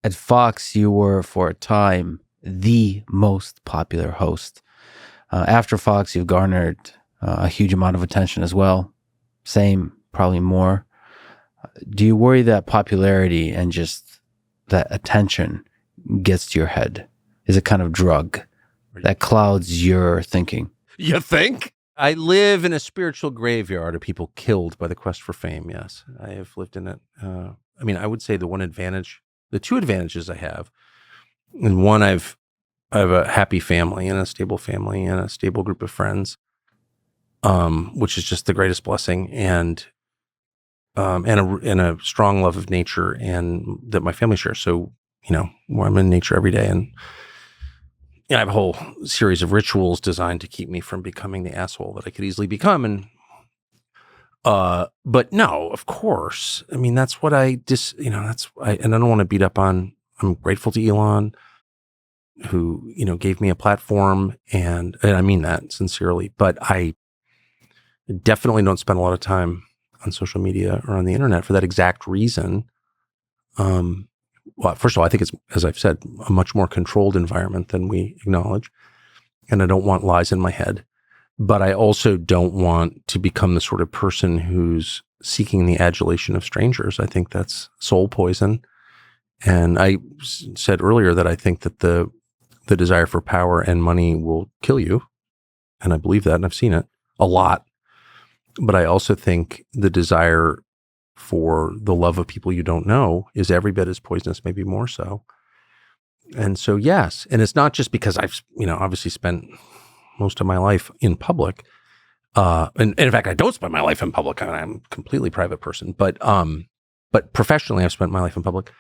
At Fox, you were, for a time, the most popular host. After Fox, you've garnered a huge amount of attention as well. Same, probably more. Do you worry that popularity and just that attention gets to your head? Is a kind of drug that clouds your thinking? You think? I live in a spiritual graveyard of people killed by the quest for fame, yes. I have lived in it. I would say the two advantages I have, and one, I have a happy family and a stable group of friends, which is just the greatest blessing, and a strong love of nature and that my family shares. So, I'm in nature every day, and I have a whole series of rituals designed to keep me from becoming the asshole that I could easily become. And, but no, of course. That's what and I don't want to beat up on, I'm grateful to Elon, who, gave me a platform, and I mean that sincerely, but I definitely don't spend a lot of time on social media or on the internet for that exact reason. Well, first of all, I think it's, as I've said, a much more controlled environment than we acknowledge. And I don't want lies in my head, but I also don't want to become the sort of person who's seeking the adulation of strangers. I think that's soul poison. And I said earlier that I think that the desire for power and money will kill you. And I believe that, and I've seen it a lot. But I also think the desire for the love of people you don't know is every bit as poisonous, maybe more so. And so, yes. And it's not just because I've, obviously spent most of my life in public. And in fact, I don't spend my life in public. I'm a completely private person, but professionally, I've spent my life in public.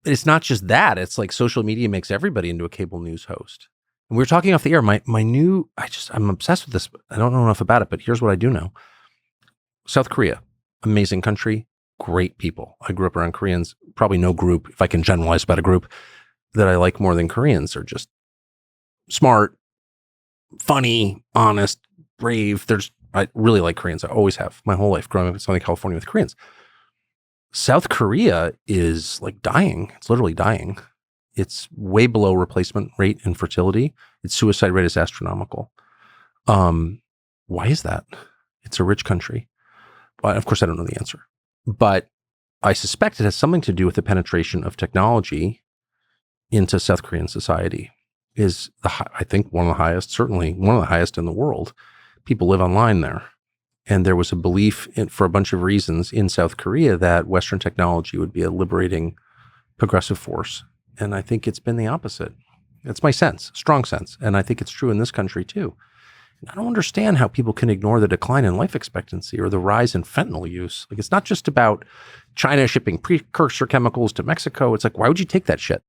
It's not just that. It's like social media makes everybody into a cable news host. And we were talking off the air. I'm obsessed with this. I don't know enough about it, but here's what I do know. South Korea, amazing country, great people. I grew up around Koreans. Probably no group, if I can generalize about a group, that I like more than Koreans. They're just smart, funny, honest, brave. I really like Koreans. I always have my whole life growing up in Southern California with Koreans. South Korea is like dying. It's literally dying. It's way below replacement rate in fertility. Its suicide rate is astronomical. Why is that? It's a rich country. Well, of course, I don't know the answer, but I suspect it has something to do with the penetration of technology into South Korean society. Is I think one of the highest, certainly one of the highest in the world. People live online there. And there was a belief for a bunch of reasons in South Korea that Western technology would be a liberating progressive force. And I think it's been the opposite. That's my sense, strong sense. And I think it's true in this country too. And I don't understand how people can ignore the decline in life expectancy or the rise in fentanyl use. Like, it's not just about China shipping precursor chemicals to Mexico. It's like, why would you take that shit?